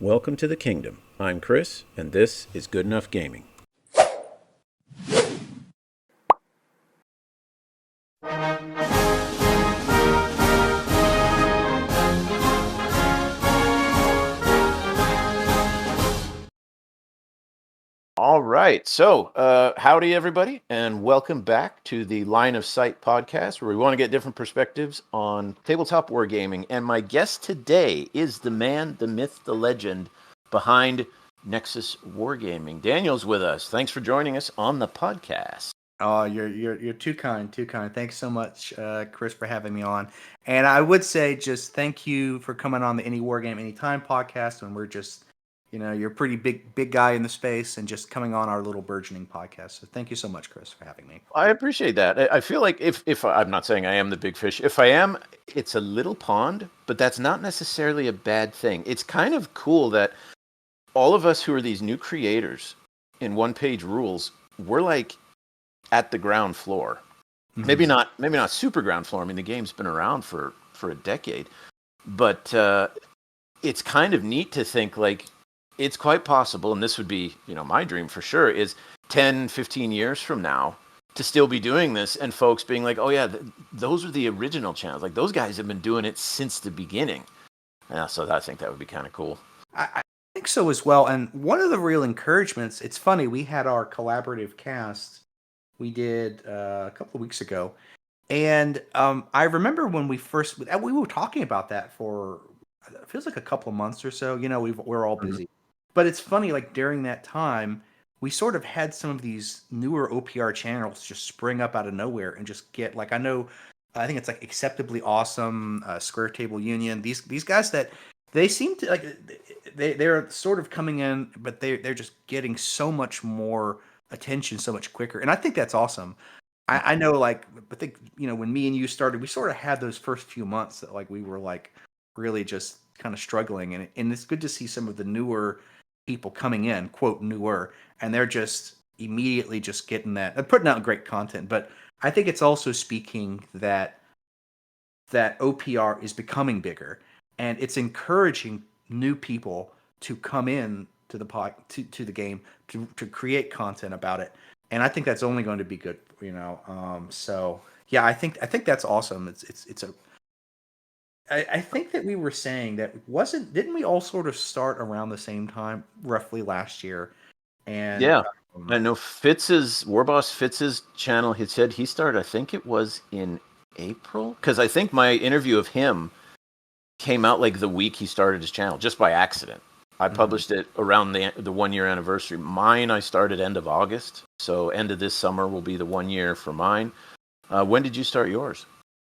Welcome to the kingdom. I'm Chris, and this is Good Enough Gaming. All right, so howdy everybody, and welcome back to the Line of Sight podcast, where we want to get different perspectives on tabletop wargaming. And my guest today is the man, the myth, the legend behind Nexus Wargaming. Daniel's with us. Thanks for joining us on the podcast. Oh, you're too kind, too kind. Thanks so much, Chris, for having me on. And I would say just thank you for coming on the Any Wargame Anytime podcast. And we're just, you're a pretty big guy in the space, and just coming on our little burgeoning podcast. So thank you so much, Chris, for having me. I appreciate that. I feel like if I'm not saying I am the big fish, if I am, it's a little pond, but that's not necessarily a bad thing. It's kind of cool that all of us who are these new creators in one-page rules, we're like at the ground floor. Mm-hmm. Maybe not super ground floor. I mean, the game's been around for a decade, but it's kind of neat to think like it's quite possible, and this would be, my dream for sure, is 10, 15 years from now to still be doing this, and folks being like, oh yeah, those are the original channels. Like, those guys have been doing it since the beginning. Yeah, so I think that would be kind of cool. I think so as well. And one of the real encouragements, it's funny, we had our collaborative cast we did a couple of weeks ago, and I remember when we were talking about that for, it feels like a couple of months or so. We're all busy. But it's funny, like during that time, we sort of had some of these newer OPR channels just spring up out of nowhere and just get, like, I think it's like Acceptably Awesome, Square Table Union. These guys that they seem to like, they're sort of coming in, but they're just getting so much more attention so much quicker, and I think that's awesome. I know, like, I think when me and you started, we sort of had those first few months that like we were like really just kind of struggling, and it's good to see some of the newer people coming in, quote newer, and they're just immediately just getting that, they're putting out great content. But I think it's also speaking that OPR is becoming bigger, and it's encouraging new people to come in to the game to create content about it, and I think that's only going to be good. So yeah, I think that's awesome. I think that we were saying that didn't we all sort of start around the same time, roughly last year? And yeah, I know Warboss Fitz's channel. He said he started, I think it was in April, because I think my interview of him came out like the week he started his channel, just by accident. I published it around the 1 year anniversary. Mine, I started end of August, so end of this summer will be the 1 year for mine. When did you start yours?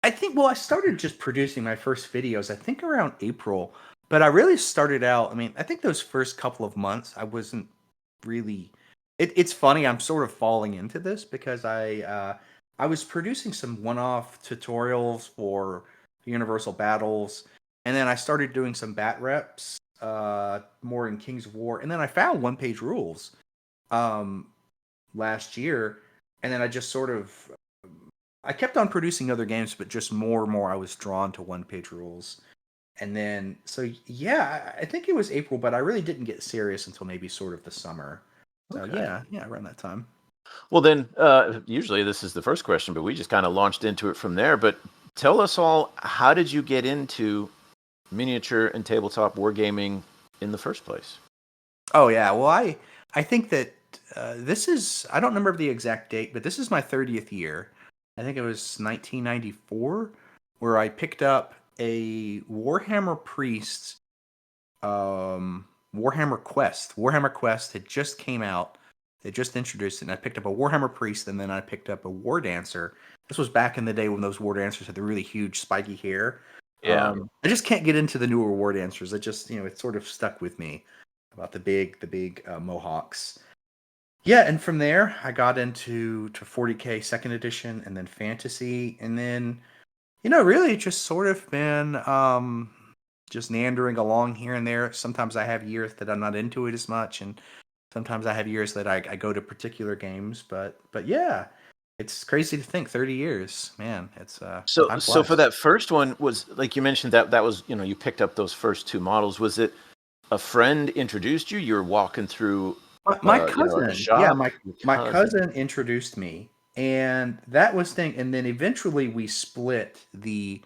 I think, I started just producing my first videos, I think around April, but I really started out, I think those first couple of months, I wasn't really, it's funny, I'm sort of falling into this because I was producing some one-off tutorials for Universal Battles, and then I started doing some bat reps, more in Kings of War, and then I found one-page rules last year, and then I just sort of, I kept on producing other games, but just more and more I was drawn to one-page rules. And then, so yeah, I think it was April, but I really didn't get serious until maybe sort of the summer. So okay. Yeah, around that time. Well then, usually this is the first question, but we just kind of launched into it from there. But tell us all, how did you get into miniature and tabletop wargaming in the first place? Oh yeah, well I think that this is, I don't remember the exact date, but this is my 30th year. I think it was 1994, where I picked up a Warhammer Priest, Warhammer Quest. Warhammer Quest had just came out. They just introduced it, and I picked up a Warhammer Priest, and then I picked up a War Dancer. This was back in the day when those War Dancers had the really huge spiky hair. Yeah. I just can't get into the newer War Dancers. It just, it sort of stuck with me about the big mohawks. Yeah, and from there I got into 40K second edition, and then fantasy, and then really just sort of been just meandering along here and there. Sometimes I have years that I'm not into it as much, and sometimes I have years that I go to particular games. But yeah, it's crazy to think 30 years, man. It's so for that first one, was like you mentioned that was you picked up those first two models. Was it a friend introduced you? You were walking through, My a cousin, yeah, shop. Your my cousin. cousin introduced me, and that was thing. And then eventually we split the.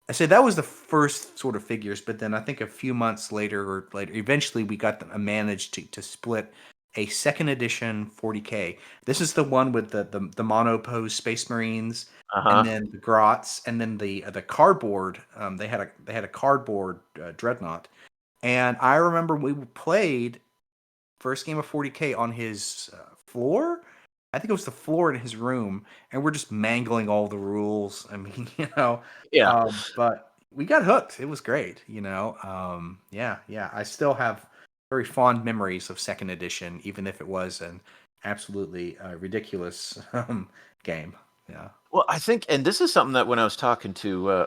I say that was the first sort of figures, but then I think a few months later, eventually we got them managed to split a second edition 40K. This is the one with the monopose Space Marines, Uh and huh. then the Grots, and then the cardboard. They had a cardboard dreadnought, and I remember we played first game of 40K on his floor. I think it was the floor in his room, and we're just mangling all the rules. I mean, Yeah. but we got hooked. It was great, yeah, yeah. I still have very fond memories of second edition, even if it was an absolutely ridiculous game. Yeah. Well, I think, and this is something that when I was talking to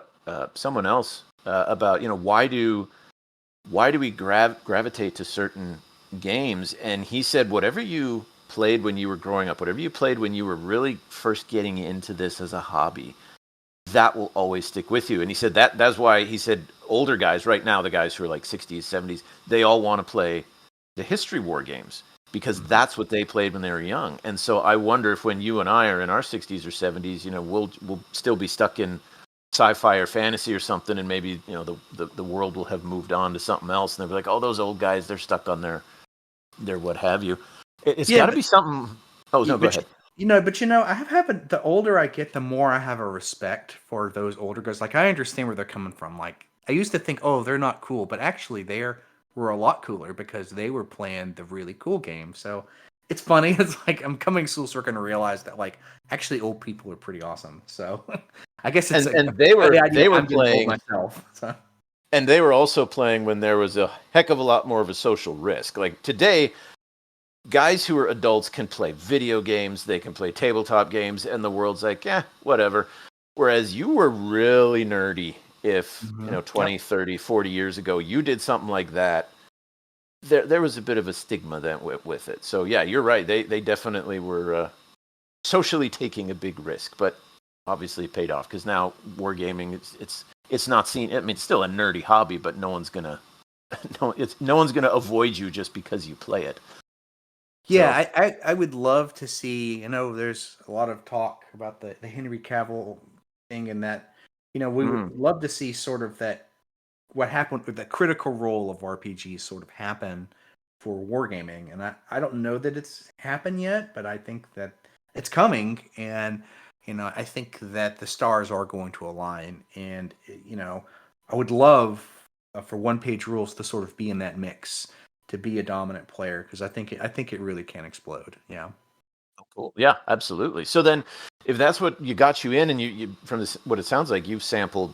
someone else about, why do we gravitate to certain games? And he said, whatever you played when you were growing up, whatever you played when you were really first getting into this as a hobby, that will always stick with you. And he said that's why he said older guys right now, the guys who are like 60s, 70s, they all want to play the history war games because Mhm. that's what they played when they were young. And so I wonder if when you and I are in our 60s or 70s, we'll still be stuck in sci-fi or fantasy or something, and maybe the world will have moved on to something else, and they'll be like, oh, those old guys, they're stuck on their what have you. It's Yeah, got to be something. Oh no, go but ahead. I have the older I get, the more I have a respect for those older guys. Like I understand where they're coming from. Like I used to think, oh, they're not cool, but actually were a lot cooler because they were playing the really cool game. So it's funny. It's like I'm coming full circle to realize that like actually old people are pretty awesome. So I guess it's like And they the were idea they were I'm getting old playing. myself. So. And they were also playing when there was a heck of a lot more of a social risk. Like today, guys who are adults can play video games, they can play tabletop games, and the world's like, yeah, whatever. Whereas you were really nerdy if, Yep. 20, 30, 40 years ago, you did something like that. There was a bit of a stigma then with it. So, yeah, you're right. They definitely were socially taking a big risk, but obviously it paid off because now wargaming, it's not seen. I mean, it's still a nerdy hobby, but no one's gonna no one's gonna avoid you just because you play it. Yeah, So, I would love to see. There's a lot of talk about the Henry Cavill thing, and that we would mm, love to see sort of that what happened with the critical role of RPGs sort of happen for wargaming. And I don't know that it's happened yet, but I think that it's coming, and I think that the stars are going to align, and I would love for one page rules to sort of be in that mix to be a dominant player because I think it really can explode. Yeah. cool. Yeah, absolutely. So then, if that's what you got you in, and you from this, what it sounds like, you've sampled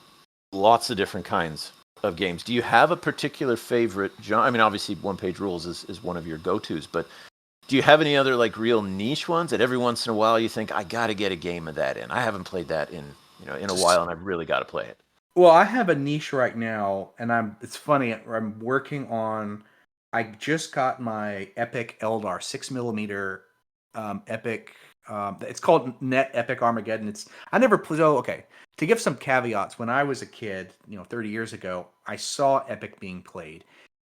lots of different kinds of games. Do you have a particular favorite genre? I mean, obviously, one page rules is one of your go tos, but do you have any other like real niche ones that every once in a while you think I got to get a game of that in? I haven't played that in a while, and I've really got to play it. Well, I have a niche right now, and it's funny. I'm working on. I just got my Epic Eldar 6 millimeter Epic. It's called Net Epic Armageddon. I never played. Oh, okay. To give some caveats, when I was a kid, 30 years ago, I saw Epic being played,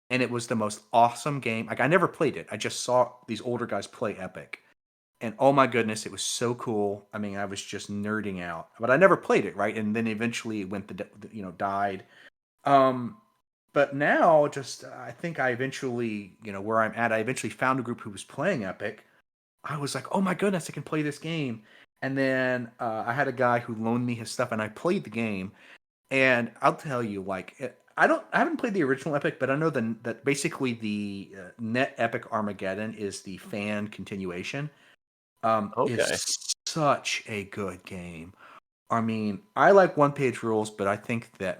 and it was the most awesome game. Like I never played it. I just saw these older guys play Epic, and oh my goodness, it was so cool. I mean, I was just nerding out, but I never played it, right? And then eventually it went died. Um, but now, just I think I eventually, where I'm at, I eventually found a group who was playing Epic. I was like, oh my goodness, I can play this game. And then I had a guy who loaned me his stuff, and I played the game. And I'll tell you, like, I haven't played the original Epic, but I know that basically the Net Epic Armageddon is the fan continuation. Is Okay. such a good game. I mean, I like one page rules, but I think that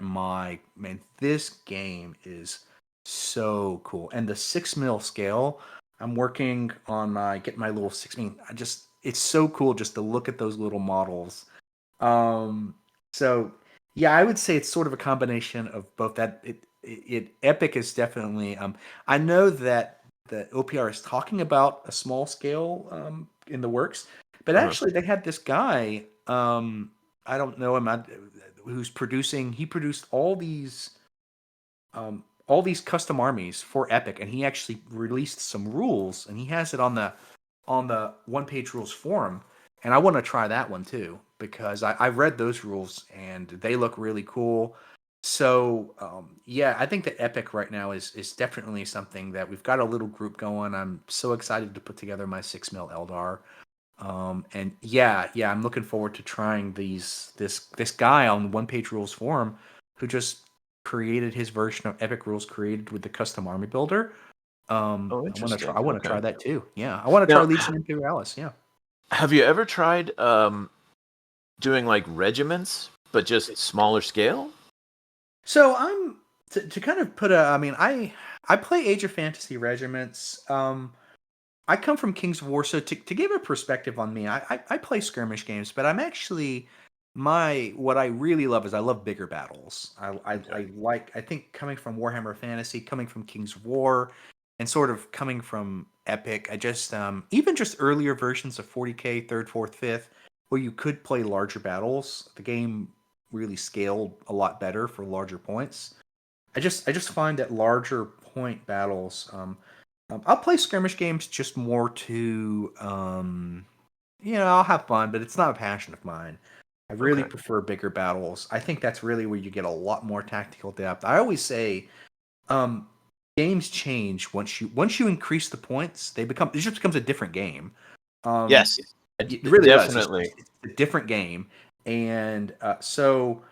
this game is so cool. And the 6 mil scale, I'm working on getting my little 6 mil. It's so cool just to look at those little models. So yeah, I would say it's sort of a combination of both that Epic is definitely, I know that the OPR is talking about a small scale, in the works, but Uh-huh. actually they had this guy, I don't know him. Who's producing? He produced all these all these custom armies for Epic, and he actually released some rules, and he has it on the one page rules forum, and I want to try that one too because I read those rules and they look really cool. So yeah, I think that Epic right now is definitely something that we've got a little group going. I'm so excited to put together my 6 mil Eldar. And yeah, I'm looking forward to trying this guy on One Page Rules forum who just created his version of Epic Rules created with the custom army builder. Oh, I interesting. want to Okay. try that too. Yeah, I want to try Now, Legion Imperialis. Yeah. have you ever tried doing like regiments, but just smaller scale? So I'm to kind of put a. I mean, I play Age of Fantasy regiments. I come from Kings of War, so to give a perspective on me, I play skirmish games, but I'm actually what I really love is I love bigger battles. Okay. I like I think coming from Warhammer Fantasy, coming from Kings of War, and sort of coming from Epic. I just even just earlier versions of 40K, third, fourth, fifth, where you could play larger battles. The game really scaled a lot better for larger points. I just find that larger point battles. I'll play skirmish games just more to, I'll have fun, but it's not a passion of mine. I really Okay. prefer bigger battles. I think that's really where you get a lot more tactical depth. I always say, um, games change once you increase the points. It just becomes a different game. Yes. It really does. Definitely. It's a different game, and so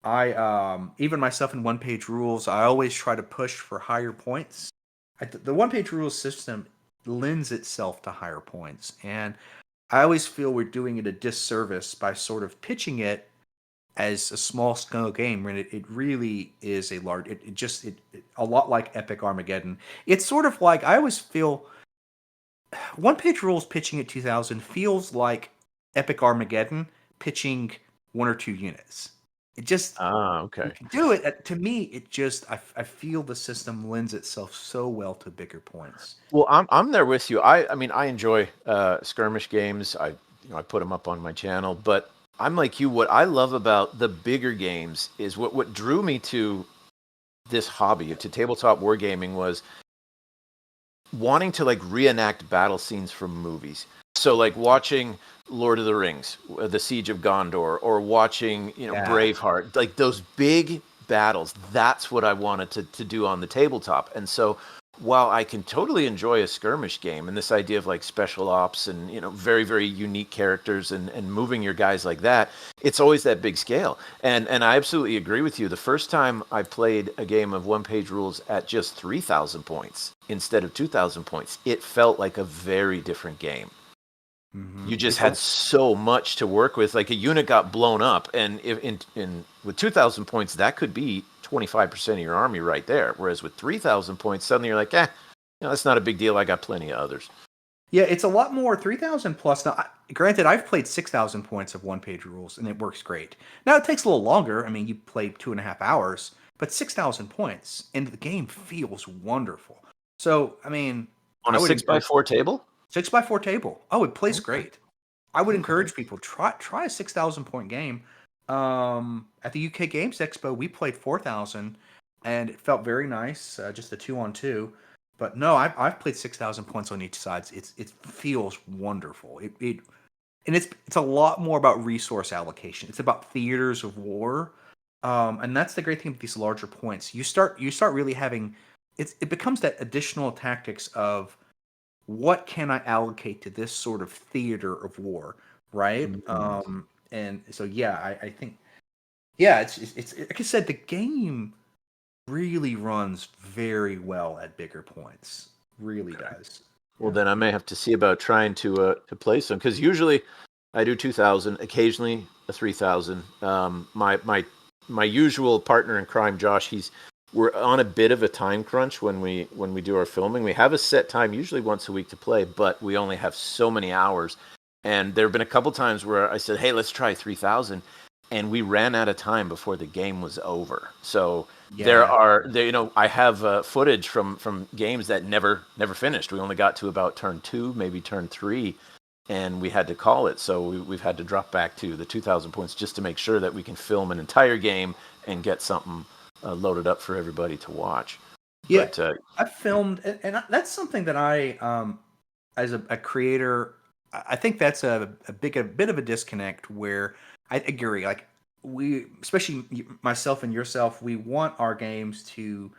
I even myself in one page rules, I always try to push for higher points. The one page rules system lends itself to higher points, and I always feel we're doing it a disservice by sort of pitching it as a small scale game when it really is a large. A lot like Epic Armageddon. It's sort of like I always feel one page rules pitching at 2000 feels like Epic Armageddon pitching one or two units. It just Ah, you okay. can do it. To me, I feel the system lends itself so well to bigger points. Well, I'm there with you. I mean, I enjoy skirmish games. I put them up on my channel, but I'm like you. What I love about the bigger games is what drew me to this hobby, to tabletop wargaming, was wanting to like reenact battle scenes from movies. So like watching Lord of the Rings, The Siege of Gondor, or watching, Yeah. Braveheart, like those big battles. That's what I wanted to do on the tabletop. And so while I can totally enjoy a skirmish game and this idea of like special ops and, very, very unique characters and moving your guys like that, it's always that big scale. And I absolutely agree with you. The first time I played a game of one page rules at just 3,000 points instead of 2,000 points, it felt like a very different game. You just It's had so much to work with. Like a unit got blown up, and if in with 2,000 points, that could be 25% of your army right there. Whereas with 3,000 points, suddenly you're like, that's not a big deal. I got plenty of others. Yeah, it's a lot more 3,000 plus. Now, granted, I've played 6,000 points of one page rules, and it works great. Now, it takes a little longer. I mean, you play 2.5 hours, but 6,000 points, and the game feels wonderful. So, I mean, On I a would six by encourage four table. 6x4 table. Oh, it plays Okay. great. I would Okay. encourage people try a 6,000 point game. At the UK Games Expo, we played 4,000, and it felt very nice. Just a 2-on-2. But no, I've played 6,000 points on each side. It feels wonderful. And it's a lot more about resource allocation. It's about theaters of war, and that's the great thing with these larger points. You start really having it becomes that additional tactics of what can I allocate to this sort of theater of war, right? Mhm. And so yeah, I think yeah, it's like I said, the game really runs very well at bigger points. Really does. Well, Yeah. then I may have to see about trying to play some, because usually I do 2,000, occasionally a 3,000. My usual partner in crime, Josh, we're on a bit of a time crunch when we do our filming. We have a set time, usually once a week, to play, but we only have so many hours. And there have been a couple times where I said, "Hey, let's try 3,000," and we ran out of time before the game was over. So Yeah. I have footage from games that never finished. We only got to about turn 2, maybe turn 3, and we had to call it. So we've had to drop back to the 2,000 points just to make sure that we can film an entire game and get something loaded up for everybody to watch. Yeah, But I've filmed, and that's something that as a creator, I think that's a bit of a disconnect where I agree. Like we, especially myself and yourself, we want our games to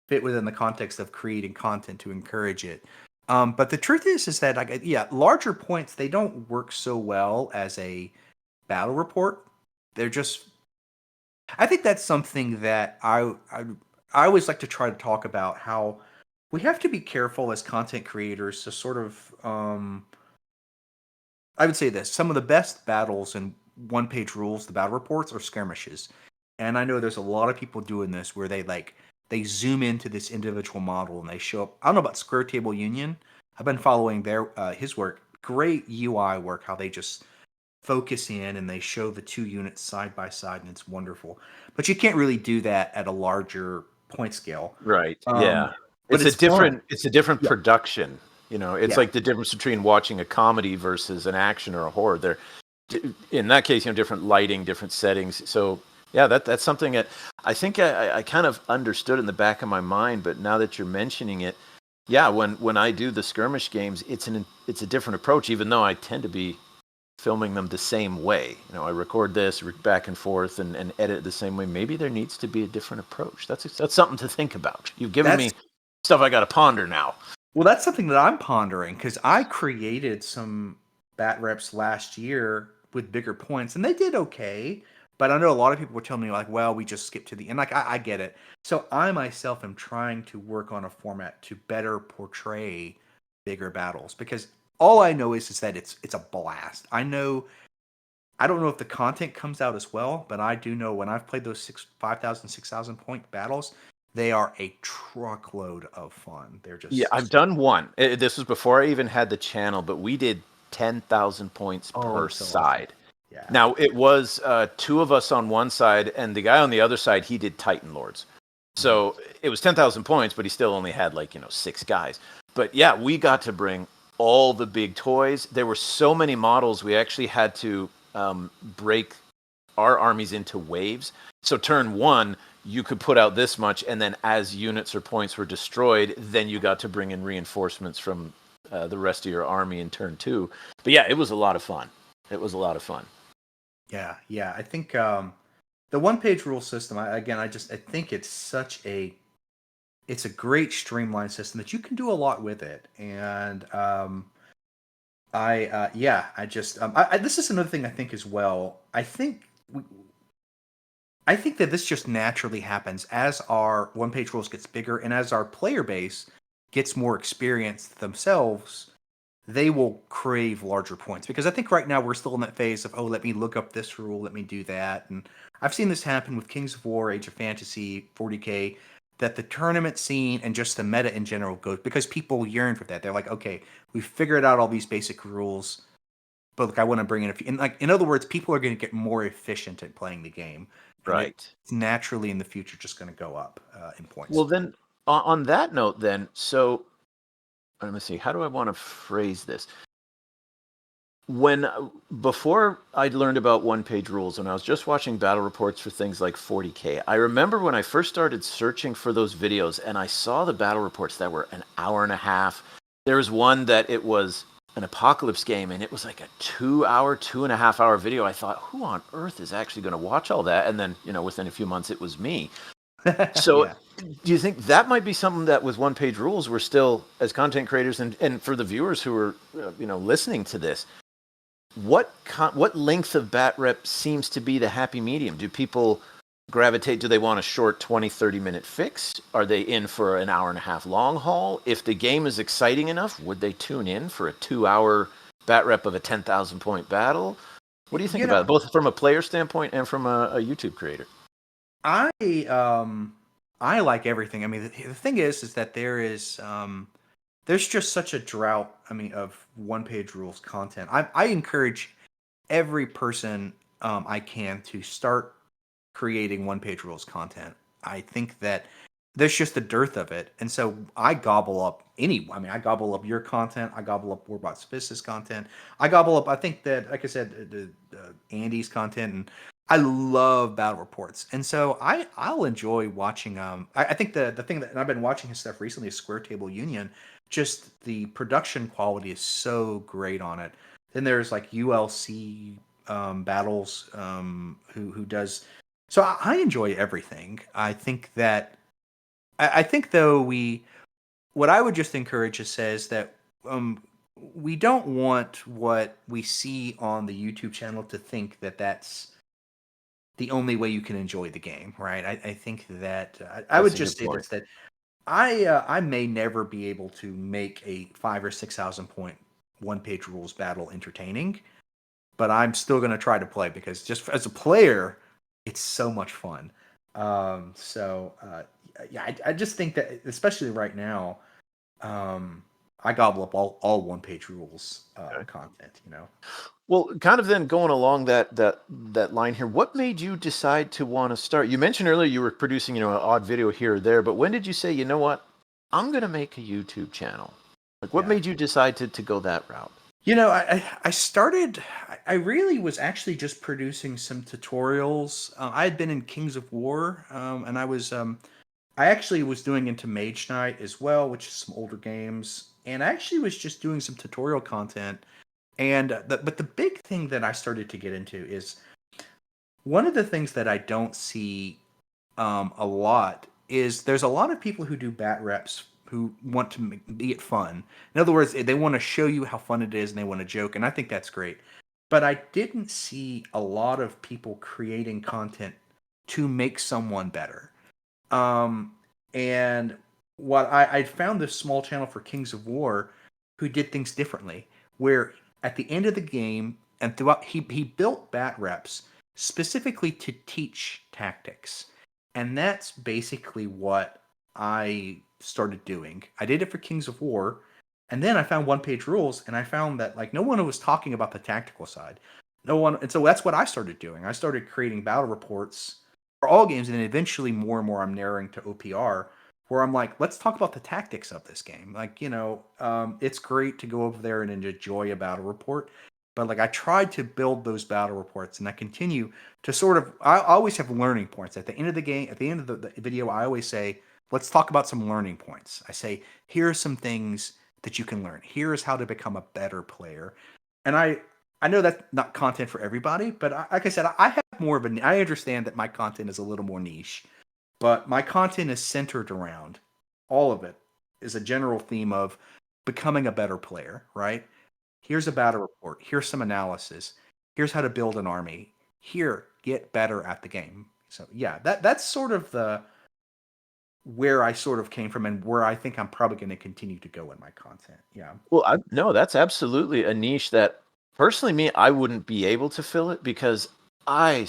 fit within the context of creating content to encourage it. But the truth is that like yeah, larger points they don't work so well as a battle report. They're just I think that's something that I always like to try to talk about how we have to be careful as content creators to sort of I would say this some of the best battles and one page rules, the battle reports are skirmishes. And I know there's a lot of people doing this where they zoom into this individual model and they show up. I don't know about Square Table Union. I've been following their his work. Great UI work, how they just focus in and they show the two units side by side and it's wonderful. But you can't really do that at a larger point scale. right, Um, yeah, but it's fun. it's a different Yeah, production. You know, it's yeah. like the difference between watching a comedy versus an action or a horror. They're in that case, you know, different lighting, different settings. So yeah, that's something that I think I kind of understood in the back of my mind, but now that you're mentioning it, yeah, when I do the skirmish games, it's a different approach, even though I tend to be filming them the same way. You know, I record this back and forth and edit it the same way. Maybe there needs to be a different approach. That's something to think about. You've given That's me stuff I got to ponder now. well, that's something that I'm pondering because I created some bat reps last year with bigger points, and they did okay. But I know a lot of people were telling me like, "Well, we just skipped to the end." Like, I get it. So I myself am trying to work on a format to better portray bigger battles because all I know is that it's a blast. I don't know if the content comes out as well, but I do know when I've played those 6,000 point battles, they are a truckload of fun. They're Yeah, I've just done one. This was before I even had the channel, but we did 10,000 points oh, per so awesome. side. Yeah. Now it was two of us on one side, and the guy on the other side he did Titan Lords. Mhm. So it was 10,000 points, but he still only had like six guys. But yeah, we got to bring all the big toys. There were so many models. We actually had to break our armies into waves. So turn one, you could put out this much, and then as units or points were destroyed, then you got to bring in reinforcements from the rest of your army in turn two. But yeah, it was a lot of fun. It was a lot of fun. Yeah, yeah. I think the one page rule system, I think it's a great streamlined system that you can do a lot with it. And I just this is another thing I think as well. I think that this just naturally happens as our one page rules gets bigger and as our player base gets more experienced themselves, they will crave larger points. Because I think right now we're still in that phase of, oh, let me look up this rule, let me do that. And I've seen this happen with Kings of War, Age of Fantasy, 40K, that the tournament scene and just the meta in general goes because people yearn for that. They're like, okay, we've figured out all these basic rules, but look, I want to bring in a few. And like, in other words, people are going to get more efficient at playing the game, and Right. it's naturally in the future just going to go up in Well, points. then on that note, then, so let me see. How do I want to phrase this? When before I learned about one page rules, when I was just watching battle reports for things like 40K, I remember when I first started searching for those videos and I saw the battle reports that were an hour and a half. There was one that it was an apocalypse game and it was like a 2 hour, 2.5 hour video. I thought, who on earth is actually going to watch all that? And then, within a few months, it was me. So Yeah. do you think that might be something that with one page rules, we're still, as content creators and for the viewers who are, listening to this, what length of bat rep seems to be the happy medium? Do people gravitate? Do they want a short 20-30 minute fix? Are they in for an hour and a half long haul? If the game is exciting enough, would they tune in for a 2 hour bat rep of a 10,000 point battle? What do you think You know, about it, both from a player standpoint and from a YouTube creator? I I like everything. I mean, the thing is that there's just such a drought. I mean, of one page rules content. I encourage every person I can to start creating one page rules content. I think that there's just a dearth of it, and so I gobble up any. I mean, I gobble up your content. I gobble up Warbot Business content. I gobble up. I think that, like I said, Andy's content, and I love battle reports, and so I'll enjoy watching. I think the thing that, and I've been watching his stuff recently is Square Table Union. Just the production quality is so great on it. Then there's like ULC battles, who does. So I enjoy everything. I think that I think though what I would just encourage is says that we don't want what we see on the YouTube channel to think that that's the only way you can enjoy the game, right? I think that I That's would a just good say point. this, that I may never be able to make a 5 or 6 thousand point one page rules battle entertaining, but I'm still going to try to play because just as a player, it's so much fun. Yeah, I just think that especially right now, I gobble up all one page rules Okay. content. You know. Well, kind of then going along that line here, what made you decide to want to start? You mentioned earlier you were producing, an odd video here or there, but when did you say, you know what, I'm gonna make a YouTube channel? Like, what Yeah. made you decide to go that route? I started. I really was actually just producing some tutorials. I had been in Kings of War, and I actually was doing into Mage Knight as well, which is some older games, and I actually was just doing some tutorial content. And but the big thing that I started to get into is one of the things that I don't see a lot is there's a lot of people who do bat reps who want to make it fun. In other words, they want to show you how fun it is and they want to joke, and I think that's great. But I didn't see a lot of people creating content to make someone better. Um, and I found this small channel for Kings of War who did things differently, where at the end of the game and throughout, he built bat reps specifically to teach tactics. And that's basically what I started doing. I did it for Kings of War, and then I found one page rules, and I found that like no one was talking about the tactical side. No one, and so that's what I started doing. I started creating battle reports for all games, and then eventually more and more I'm narrowing to OPR, where I'm like, let's talk about the tactics of this game. Like, it's great to go over there and enjoy a battle report, but like I tried to build those battle reports, and I continue to sort of. I always have learning points at the end of the game. At the end of the video, I always say, let's talk about some learning points. I say, here are some things that you can learn. Here is how to become a better player, and I know that's not content for everybody, but like I said, I have more of a. I understand that my content is a little more niche, but my content is centered around all of it is a general theme of becoming a better player, right? Here's a battle report. Here's some analysis. Here's how to build an army. Here, get better at the game. So yeah, that's sort of the where I sort of came from and where I think I'm probably going to continue to go in my content. Yeah. Well, no, that's absolutely a niche that personally me, I wouldn't be able to fill it because I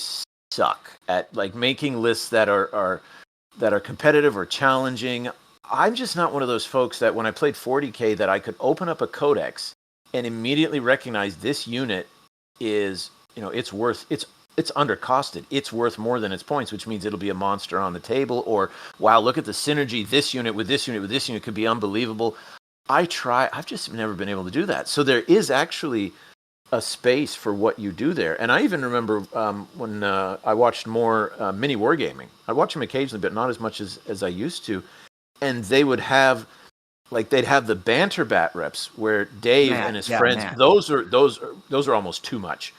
suck at like making lists that are competitive or challenging. I'm just not one of those folks that when I played 40K that I could open up a codex and immediately recognize this unit is, it's undercosted. It's worth more than its points, which means it'll be a monster on the table. Or, wow, look at the synergy. This unit with this unit with this unit could be unbelievable. I've just never been able to do that. So there is actually a space for what you do there. And I even remember when I watched more mini wargaming. I watch them occasionally, but not as much as I used to. And they would have, like, they'd have the banter bat reps where Dave and his friends. Matt. Those are almost too much.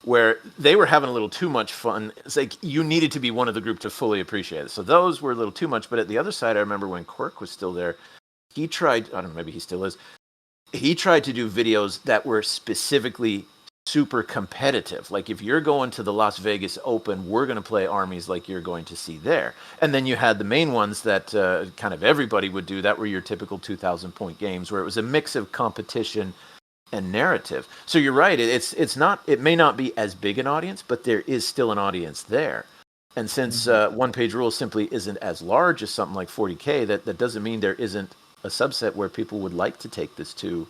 Where they were having a little too much fun. It's like you needed to be one of the group to fully appreciate it. So those were a little too much. But at the other side, I remember when Quirk was still there, he tried. I don't know, maybe he still is. He tried to do videos that were specifically super competitive. Like if you're going to the Las Vegas Open, we're going to play armies like you're going to see there. And then you had the main ones that kind of everybody would do. That were your typical 2,000 point games where it was a mix of competition and narrative. So you're right. It's not. It may not be as big an audience, but there is still an audience there. And since one page rules simply isn't as large as something like 40K, that doesn't mean there isn't a subset where people would like to take this to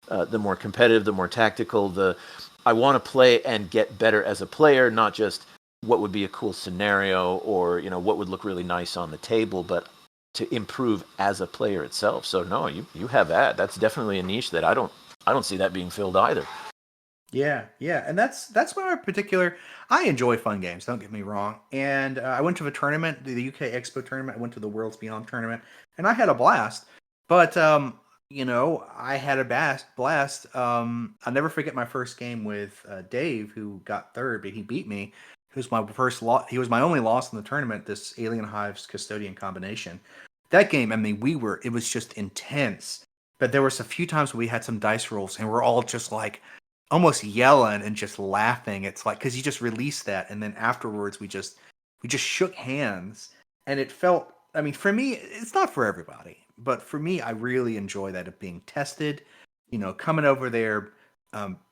the more competitive, the more tactical, I want to play and get better as a player, not just what would be a cool scenario or what would look really nice on the table, but to improve as a player itself. So no, you have that. That's definitely a niche that I don't see that being filled either. Yeah, yeah, and that's why in particular I enjoy fun games. Don't get me wrong. And I went to a tournament, the UK Expo tournament. I went to the Worlds Beyond tournament, and I had a blast. But I had a blast. I'll never forget my first game with Dave, who got third, but he beat me. He was my first loss. He was my only loss in the tournament. This Alien Hives Custodian combination. That game, I mean, it was just intense. But there was a few times we had some dice rolls, and we're all just like almost yelling and just laughing. It's like because you just released that, and then afterwards we just shook hands, and it felt. I mean, for me, it's not for everybody, but for me, I really enjoy that of being tested. Coming over there,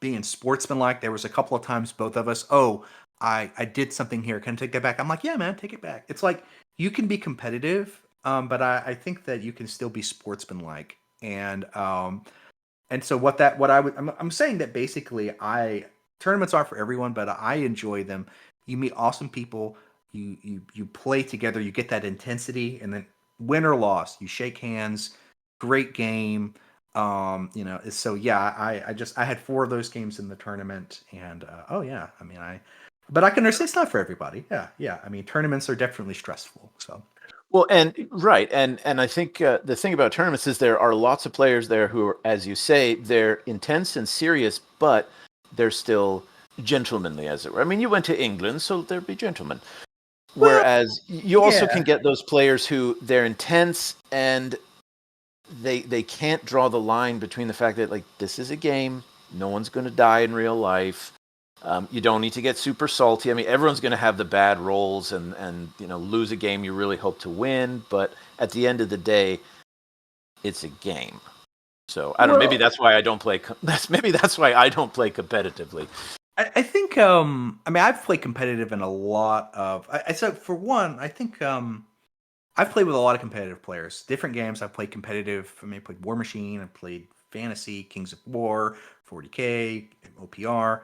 being sportsmanlike. There was a couple of times both of us. Oh, I did something here. Can I take that back? I'm like, yeah, man, take it back. It's like you can be competitive, but I think that you can still be sportsmanlike. And so I'm saying that basically I tournaments are for everyone, but I enjoy them. You meet awesome people, you play together, you get that intensity, and then win or loss, you shake hands, great game. So yeah, I had four of those games in the tournament, and oh yeah, I mean but I can understand it's not for everybody. Yeah, yeah. I mean tournaments are definitely stressful. So Well, and right, and I think the thing about tournaments is there are lots of players there who are, as you say, they're intense and serious, but they're still gentlemanly, as it were. I mean, you went to England, so there'd be gentlemen. well, Whereas you also can yeah. get those players who they're intense and they can't draw the line between the fact that like this is a game, no one's going to die in real life. You don't need to get super salty. I mean, everyone's going to have the bad rolls and lose a game you really hope to win, but at the end of the day, it's a game. So I don't know. Maybe Well, that's why I don't play. That's why I don't play competitively. I think I mean I've played competitive in a lot of so for one I think I've played with a lot of competitive players. Different games I've played competitive. I mean I played War Machine, I played Fantasy, Kings of War, 40K, OPR.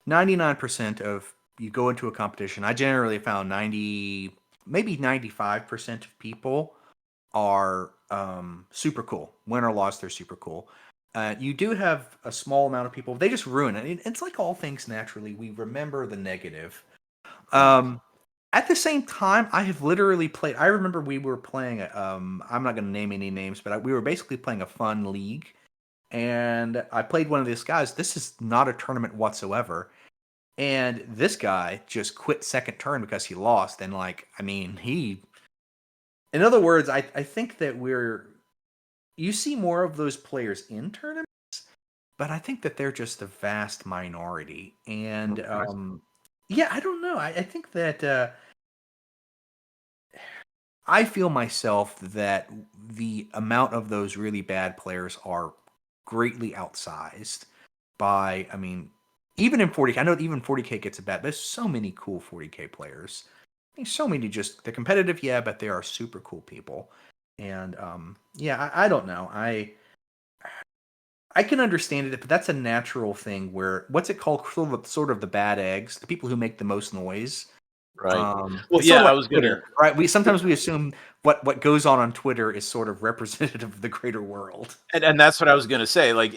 99% of you go into a competition, I generally found 90 maybe 95% of people are super cool. Win or loss, they're super cool. You do have a small amount of people, they just ruin it. It's like all things naturally. We remember the negative. Um, at the same time, I have literally played. I remember we were playing, I'm not going to name any names, but we were basically playing a fun league. And I played one of these guys. This is not a tournament whatsoever. And this guy just quit second turn because he lost. And, like, I mean, in other words, I think that you see more of those players in tournaments, but I think that they're just a vast minority. And Okay. yeah, I don't know. I think that I feel myself that the amount of those really bad players are greatly outsized by, I mean, even in 40K, I know even 40K gets a bad, there's so many cool 40K players. There's so many they're competitive, yeah, but they are super cool people. And yeah, I don't know. I can understand it, but that's a natural thing where what's it called? Sort of the bad eggs, the people who make the most noise. Right. Well, It's sort yeah, of I like was gonna. Twitter, right? We sometimes we assume what goes on Twitter is sort of representative of the greater world. And that's what I was going to say. Like,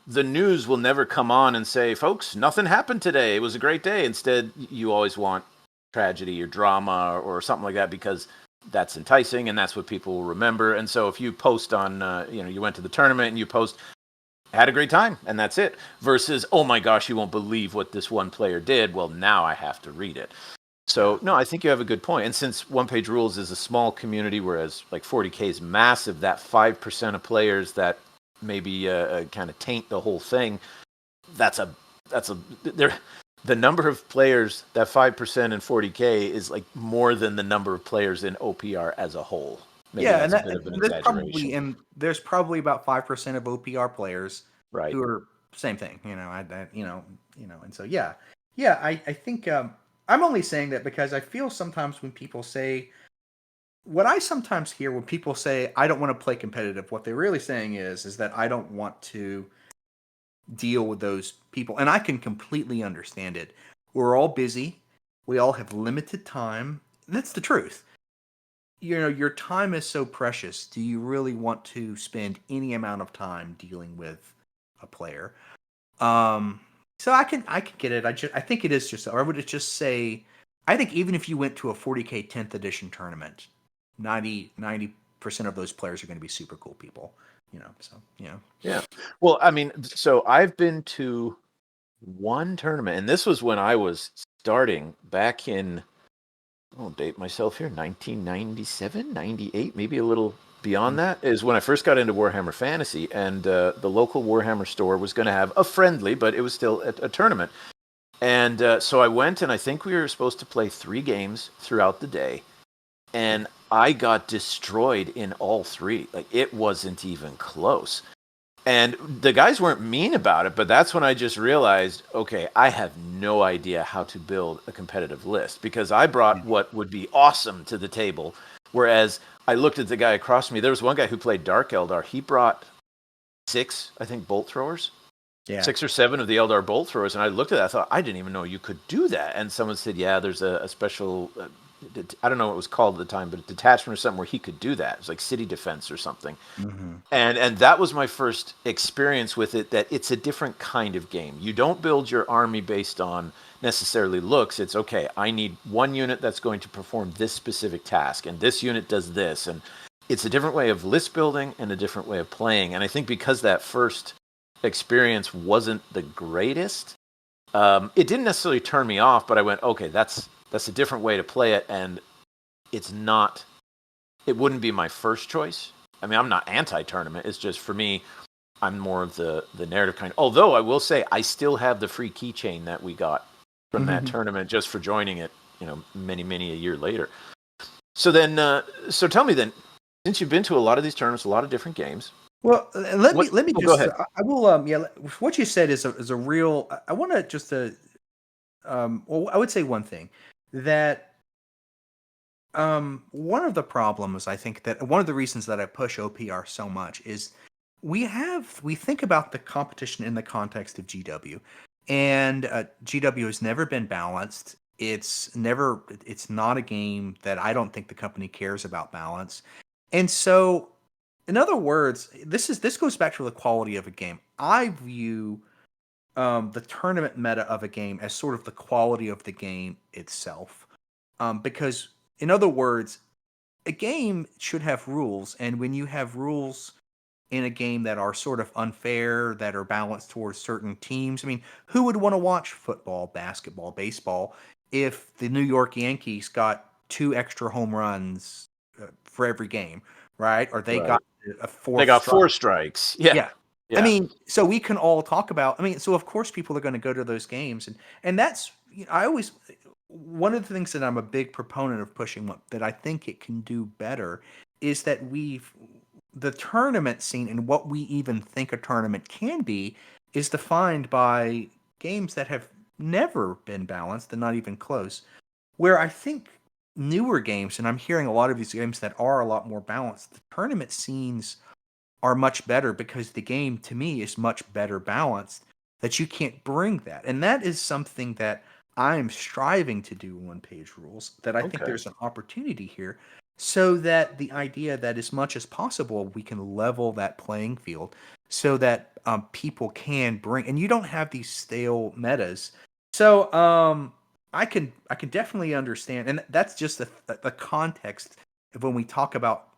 the news will never come on and say, folks, nothing happened today. It was a great day. Instead, you always want tragedy or drama or something like that because that's enticing and that's what people will remember. And so if you post on, you went to the tournament and you post, had a great time and that's it, versus, oh my gosh, you won't believe what this one player did. Well, now I have to read it. Yeah. So no, I think you have a good point. And since One Page Rules is a small community, whereas like 40K is massive, that 5% of players that maybe kind of taint the whole thing. That's a there. The number of players that 5% in 40K is like more than the number of players in OPR as a whole. Maybe Yeah, that's a bit of an exaggeration, there's probably about 5% of OPR players right? who are same thing. And so yeah, yeah. I think I'm only saying that because I feel sometimes when people say what I sometimes hear when people say I don't want to play competitive, what they're really saying is that I don't want to deal with those people, and I can completely understand it. We're all busy. We all have limited time. That's the truth. Your time is so precious. Do you really want to spend any amount of time dealing with a player? So I can get it. I think it is just, or I would just say, I think even if you went to a 40K 10th edition tournament, 90% of those players are going to be super cool people. So Yeah. Well, I mean, so I've been to one tournament, and this was when I was starting back in, I'll date myself here, 1997, 98, maybe a little beyond that, is when I first got into Warhammer Fantasy, and the local Warhammer store was going to have a friendly, but it was still a tournament. And so I went, and I think we were supposed to play 3 games throughout the day, and I got destroyed in all 3. Like, it wasn't even close. And the guys weren't mean about it, but that's when I just realized, okay, I have no idea how to build a competitive list, because I brought what would be awesome to the table. Whereas I looked at the guy across from me. There was one guy who played Dark Eldar. He brought 6, I think, bolt throwers. yeah. 6 or 7 of the Eldar bolt throwers. And I looked at that. I thought, I didn't even know you could do that. And someone said, yeah, there's a special, I don't know what it was called at the time, but a detachment or something where he could do that. It was like city defense or something. Mm-hmm. And that was my first experience with it, that it's a different kind of game. You don't build your army based on necessarily looks. It's, okay, I need one unit that's going to perform this specific task, and this unit does this. And it's a different way of list building and a different way of playing. And I think because that first experience wasn't the greatest, it didn't necessarily turn me off, but I went, okay, that's a different way to play it, and it wouldn't be my first choice. I mean, I'm not anti-tournament. It's just, for me, I'm more of the narrative kind. Although I will say, I still have the free keychain that we got from that tournament just for joining it, many, many a year later. So then, so tell me then, since you've been to a lot of these tournaments, a lot of different games. Well, let me just. Go ahead. I will. What you said is a real. I want to just. Well, I would say one thing, that one of the problems, I think, that one of the reasons that I push OPR so much is we think about the competition in the context of GW, and GW has never been balanced. It's not a game that I don't think the company cares about balance. And so, in other words, this goes back to the quality of a game. I view the tournament meta of a game as sort of the quality of the game itself. Because, in other words, a game should have rules, and when you have rules in a game that are sort of unfair, that are balanced towards certain teams, I mean, who would want to watch football, basketball, baseball if the New York Yankees got 2 extra home runs for every game, right? Or they got a 4. They got 4 strikes. Yeah. I mean, so we can all talk about. I mean, so of course people are going to go to those games, and that's, I always, one of the things that I'm a big proponent of pushing, that I think it can do better, is that the tournament scene and what we even think a tournament can be is defined by games that have never been balanced and not even close. Where I think newer games, and I'm hearing a lot of these games that are a lot more balanced, the tournament scenes are much better because the game, to me, is much better balanced, that you can't bring that. And that is something that I'm striving to do in one-page rules, that I think there's an opportunity here, so that the idea that as much as possible we can level that playing field so that people can bring, and you don't have these stale metas. So I can definitely understand, and that's just the context of when we talk about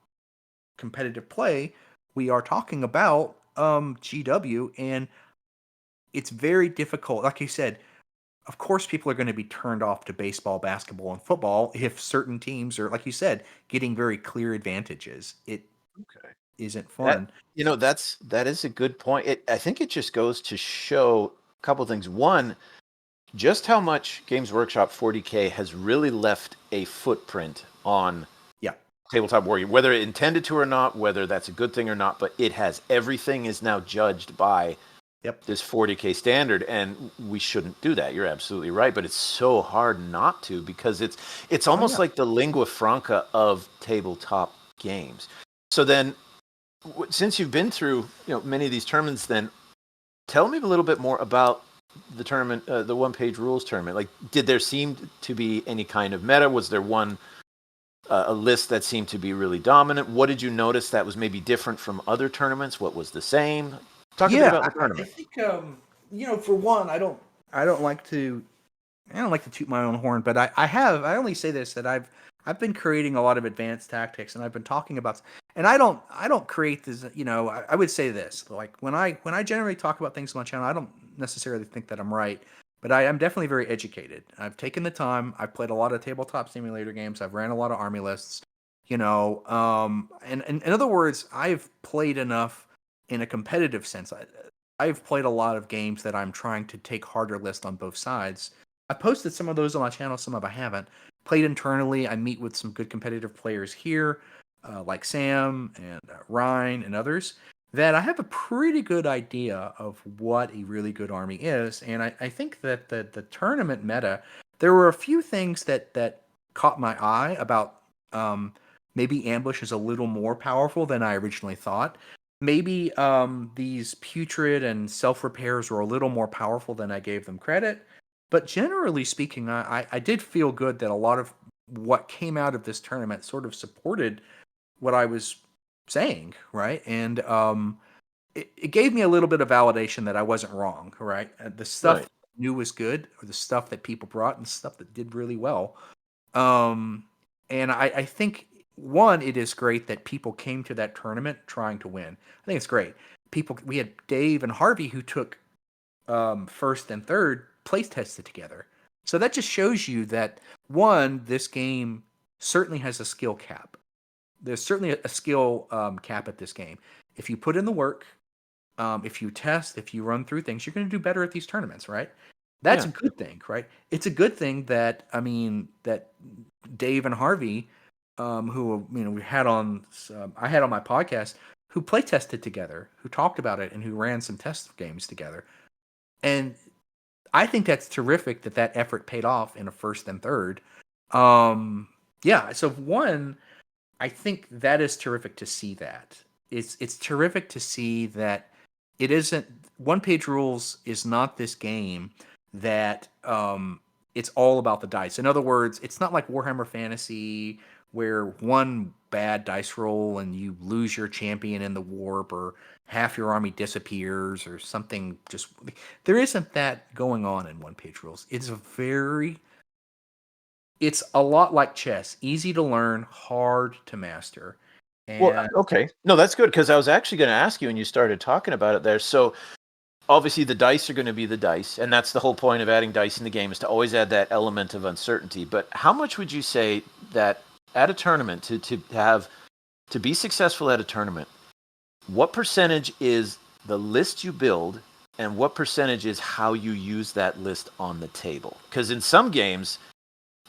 competitive play. We are talking about GW, and it's very difficult. Like you said, of course, people are going to be turned off to baseball, basketball, and football if certain teams are, like you said, getting very clear advantages. It isn't fun. That is a good point. I think it just goes to show a couple things. One, just how much Games Workshop 40K has really left a footprint on Tabletop Warrior, whether it intended to or not, whether that's a good thing or not, but it has. Everything is now judged by this 40K standard, and we shouldn't do that. You're absolutely right, but it's so hard not to, because it's almost like the lingua franca of tabletop games. So then, since you've been through many of these tournaments, then tell me a little bit more about the tournament, the one-page rules tournament. Like, did there seem to be any kind of meta? Was there a list that seemed to be really dominant? What did you notice that was maybe different from other tournaments? What was the same? Talk a bit about the tournament. I think, for one, I don't like to toot my own horn, but I only say this that I've been creating a lot of advanced tactics, and I've been talking about, and I don't create this. I would say this, like when I generally talk about things on my channel, I don't necessarily think that I'm right, but I am definitely very educated. I've taken the time. I've played a lot of tabletop simulator games. I've ran a lot of army lists. And in other words, I've played enough in a competitive sense. I've played a lot of games that I'm trying to take harder lists on both sides. I posted some of those on my channel, some of I haven't. Played internally. I meet with some good competitive players here, like Sam and Ryan and others, that I have a pretty good idea of what a really good army is. And I think that the tournament meta, there were a few things that caught my eye about maybe Ambush is a little more powerful than I originally thought. Maybe these Putrid and Self-Repairs were a little more powerful than I gave them credit. But generally speaking, I did feel good that a lot of what came out of this tournament sort of supported what I was saying, right? And it gave me a little bit of validation that I wasn't wrong, right? The stuff Right. I knew was good, or the stuff that people brought, and stuff that did really well. Um, and I think one, it is great that people came to that tournament trying to win. I think it's great. We had Dave and Harvey who took first and third place tested together. So that just shows you that one, this game certainly has a skill cap. There's certainly a skill cap at this game. If you put in the work, if you test, if you run through things, you're going to do better at these tournaments, right? That's Yeah. a good thing, right? It's a good thing that that Dave and Harvey, who we had on, I had on my podcast, who play tested together, who talked about it, and who ran some test games together. And I think that's terrific that effort paid off in a first and third. Yeah. So one, I think that is terrific to see that. It's terrific to see that it isn't One Page Rules is not this game that it's all about the dice. In other words, it's not like Warhammer Fantasy where one bad dice roll and you lose your champion in the warp, or half your army disappears, or something. Just there isn't that going on in One Page Rules. It's a lot like chess, easy to learn, hard to master. Well, And okay. No, that's good, because I was actually going to ask you when you started talking about it there. So obviously the dice are going to be the dice, and that's the whole point of adding dice in the game, is to always add that element of uncertainty. But how much would you say that at a tournament, to be successful at a tournament, what percentage is the list you build, and what percentage is how you use that list on the table? Because in some games,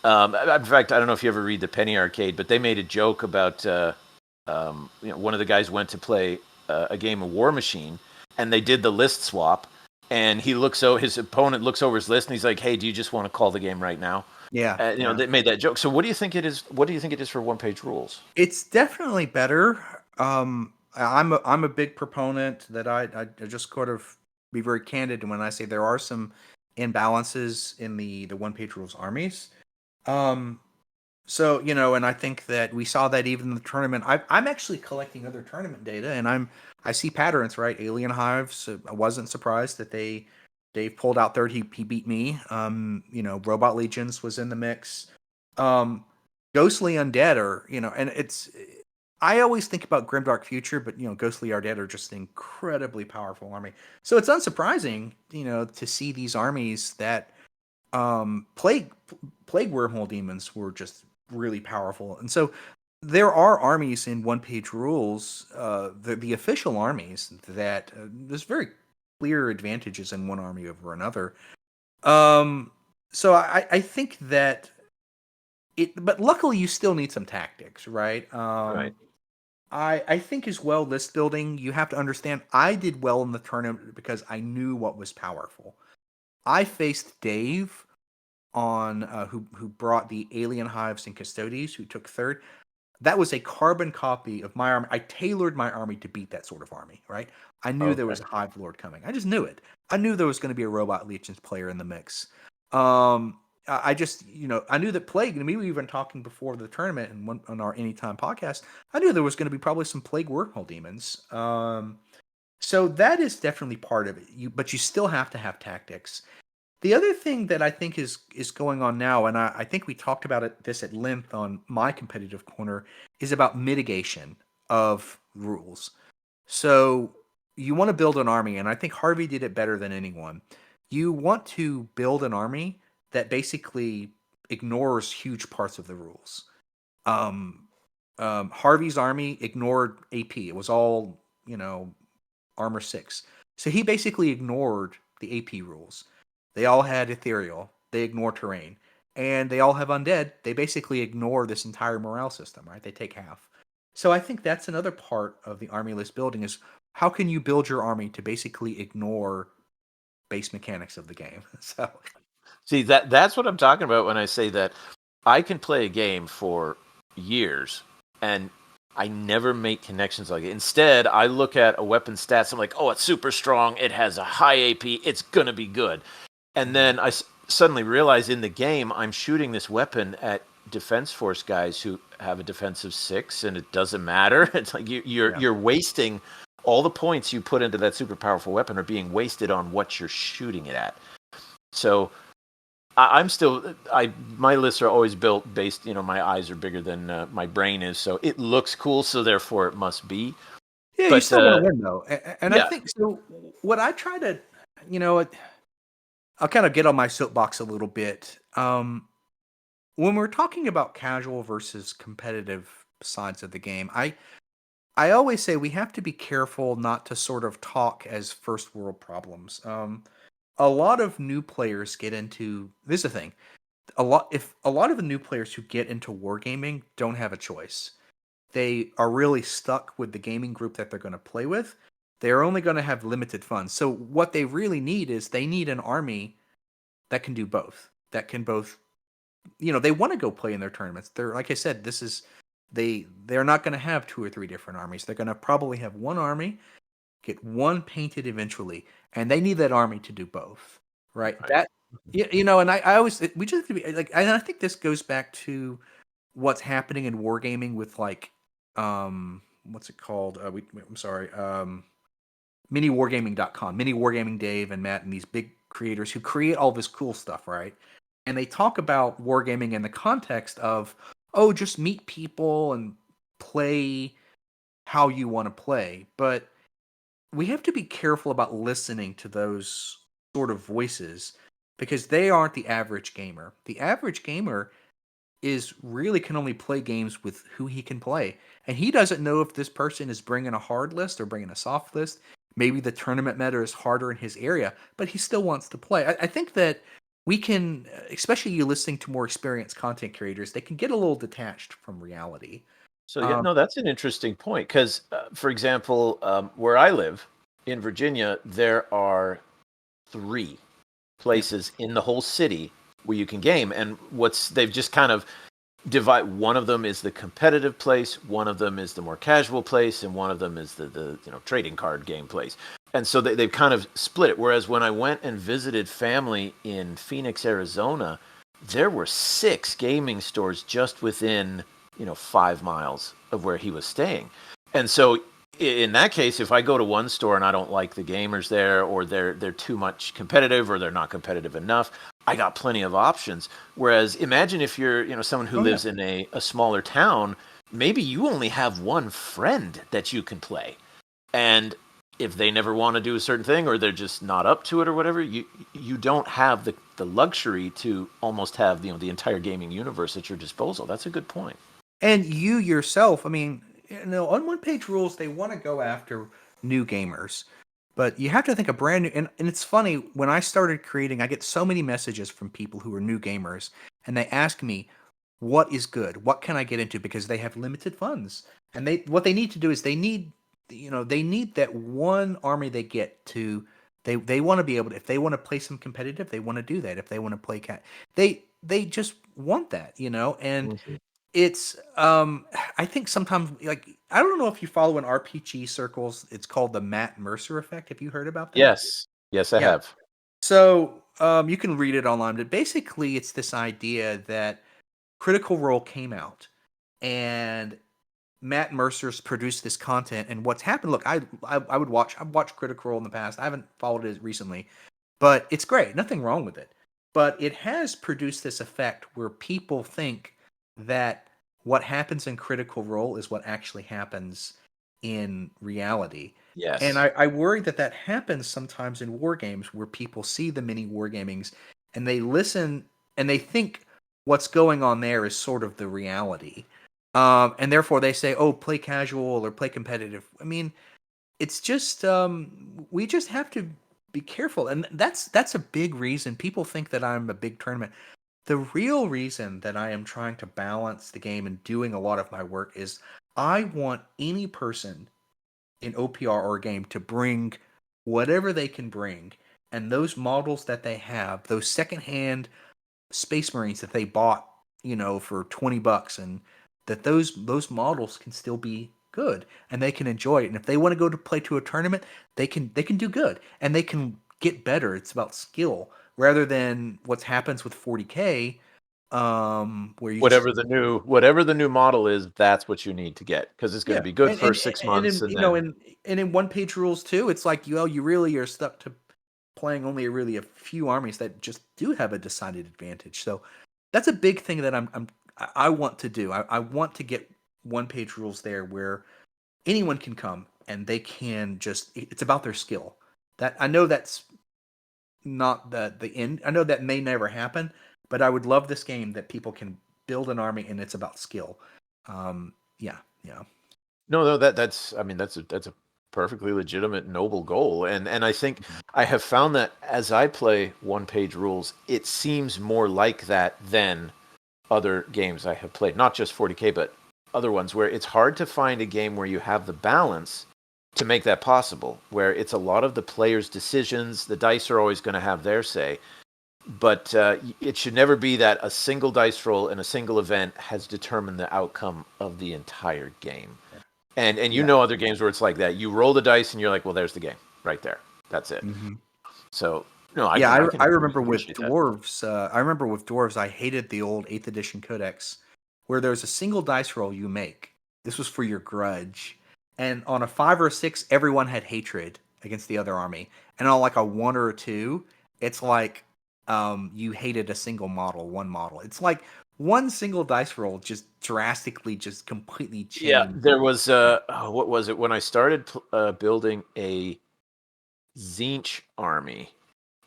in fact, I don't know if you ever read the Penny Arcade, but they made a joke about one of the guys went to play a game of War Machine, and they did the list swap. And his opponent looks over his list, and he's like, "Hey, do you just want to call the game right now?" yeah, They made that joke. So, what do you think it is? What do you think it is for One Page Rules? it's definitely better. I'm a big proponent that I just sort of be very candid when I say there are some imbalances in the One Page Rules armies. Um, So, and I think that we saw that even in the tournament. I'm actually collecting other tournament data, and I see patterns, right? Alien Hives. I wasn't surprised that Dave pulled out third. He beat me. Robot Legions was in the mix. Ghostly Undead are, and I always think about Grimdark Future, but Ghostly Undead are just an incredibly powerful army. So it's unsurprising, to see these armies that plague wormhole demons were just really powerful. And so there are armies in One Page Rules, the official armies, that there's very clear advantages in one army over another. So I think that but luckily you still need some tactics, right? Right. I think as well, list building, you have to understand I did well in the tournament because I knew what was powerful. I faced Dave on who brought the Alien Hives and Custodes, who took third. That was a carbon copy of my army. I tailored my army to beat that sort of army, right? I knew there Okay. was a Hive Lord coming. I just knew it. I knew there was going to be a Robot Legions player in the mix. I just, I knew that Plague, and we were even talking before the tournament and on our Anytime podcast, I knew there was going to be probably some Plague Wormhole Demons. So that is definitely part of it. But you still have to have tactics. The other thing that I think is going on now, and I think we talked about this at length on my competitive corner, is about mitigation of rules. So you want to build an army, and I think Harvey did it better than anyone. You want to build an army that basically ignores huge parts of the rules. Um, Harvey's army ignored AP. It was all, armor 6. So he basically ignored the AP rules. They all had ethereal. They ignore terrain. And they all have undead. They basically ignore this entire morale system, right? They take half. So I think that's another part of the army list building is how can you build your army to basically ignore base mechanics of the game? So See, that's what I'm talking about when I say that I can play a game for years and I never make connections like it. Instead, I look at a weapon stats. I'm like, oh, it's super strong. It has a high AP. It's going to be good. And then I suddenly realize in the game, I'm shooting this weapon at defense force guys who have a defensive 6, and it doesn't matter. It's like you're wasting all the points you put into that super powerful weapon are being wasted on what you're shooting it at. So I'm still my lists are always built based. My eyes are bigger than my brain is, so it looks cool. So therefore, it must be. yeah, you But still want to win though, and I yeah, think so. What I try to, I'll kind of get on my soapbox a little bit. When we're talking about casual versus competitive sides of the game, I always say we have to be careful not to sort of talk as first world problems. A lot of new players get into this is the thing. A lot of the new players who get into wargaming don't have a choice. They are really stuck with the gaming group that they're going to play with. They're only going to have limited funds. So what they really need is they need an army that can do both. That can both, they want to go play in their tournaments. They're like I said, they're not going to have 2 or 3 different armies. They're going to probably have one army, get one painted eventually, and they need that army to do both, right? That and I always we just have to be like, and I think this goes back to what's happening in wargaming with like what's it called? I'm sorry, miniwargaming.com, mini wargaming Dave and Matt and these big creators who create all this cool stuff, right? And they talk about wargaming in the context of, oh, just meet people and play how you want to play. But we have to be careful about listening to those sort of voices because they aren't the average gamer. The average gamer is really can only play games with who he can play. And he doesn't know if this person is bringing a hard list or bringing a soft list. Maybe the tournament meta is harder in his area, but he still wants to play. I think that we can, especially you listening to more experienced content creators, they can get a little detached from reality. So no, that's an interesting point because, for example, where I live in Virginia, there are 3 places in the whole city where you can game, and they've just kind of divide. One of them is the competitive place, one of them is the more casual place, and one of them is the trading card game place. And so they've kind of split it. Whereas when I went and visited family in Phoenix, Arizona, there were 6 gaming stores just within 5 miles of where he was staying. And so in that case, if I go to one store and I don't like the gamers there, or they're too much competitive, or they're not competitive enough, I got plenty of options. Whereas imagine if you're someone who lives in a smaller town, maybe you only have one friend that you can play. And if they never want to do a certain thing, or they're just not up to it or whatever, you don't have the luxury to almost have the entire gaming universe at your disposal. That's a good point. And you yourself, I mean, on one page rules, they want to go after new gamers. But you have to think a brand new, and it's funny, when I started creating, I get so many messages from people who are new gamers, and they ask me, what is good? What can I get into? Because they have limited funds. And what they need to do is they need that one army they get to, they want to be able to, if they want to play some competitive, they want to do that. If they want to play they just want that, and it's I think sometimes, like, I don't know if you follow in RPG circles, it's called the Matt Mercer effect. Have you heard about that? Yes, I have. So you can read it online, but basically it's this idea that Critical Role came out and Matt Mercer's produced this content, and what's happened, look, I've watched Critical Role in the past. I haven't followed it recently, but it's great. Nothing wrong with it. But it has produced this effect where people think that what happens in Critical Role is what actually happens in reality. And Yes. I worry that that happens sometimes in war games where people see the mini wargamings and they listen and they think what's going on there is sort of the reality. And therefore they say, oh, play casual or play competitive. I mean, it's just we just have to be careful, and that's a big reason people think that I'm a big tournament. The real reason that I am trying to balance the game and doing a lot of my work is I want any person in OPR or a game to bring whatever they can bring, and those models that they have, those secondhand Space Marines that they bought, for $20, and that those models can still be good and they can enjoy it. And if they want to go to play to a tournament, they can do good and they can get better. It's about skill rather than what happens with 40K, where you just Whatever the new model is, that's what you need to get because it's going to yeah, be good and for and, 6 months, in and then in one page rules too, it's like you really are stuck to playing only really a few armies that just do have a decided advantage. So that's a big thing that I want to do. I want to get one page rules there where anyone can come and they can just it's about their skill. That I know that's not the end. I know that may never happen, but I would love this game that people can build an army and it's about skill. Yeah, yeah. no, that's I mean that's a perfectly legitimate, noble goal, and I think I have found that as I play one page rules, it seems more like that than other games I have played, not just 40K, but other ones where it's hard to find a game where you have the balance to make that possible, where it's a lot of the players' decisions. The dice are always going to have their say, but it should never be that a single dice roll in a single event has determined the outcome of the entire game. And Yeah. other games where it's like that. You roll the dice and you're like, well, there's the game right there. That's it. Mm-hmm. So no, Yeah, I I can remember with appreciate that. dwarves. I remember with dwarves, I hated the old 8th edition codex, where there's a single dice roll you make. This was for your grudge, and on a 5 or a 6, everyone had hatred against the other army, and on like a 1 or a 2, it's like you hated a single model, one model. It's like one single dice roll just drastically, just completely Yeah, changed. there was what was it when I started building a Zinch army?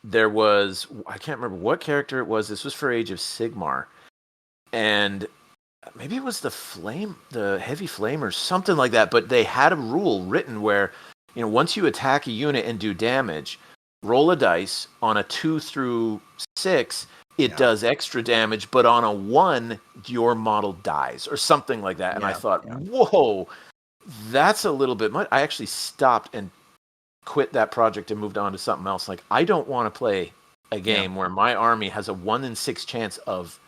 There was I can't remember what character it was. This was for Age of Sigmar, and maybe it was the heavy flame or something like that. But they had a rule written where, once you attack a unit and do damage, roll a dice on a 2 through 6. It Yeah, does extra damage, but on a 1, your model dies or something like that. And I yeah, thought, yeah, whoa, that's a little bit much. I actually stopped and quit that project and moved on to something else. Like, I don't want to play a yeah. game where my army has a 1 in 6 chance of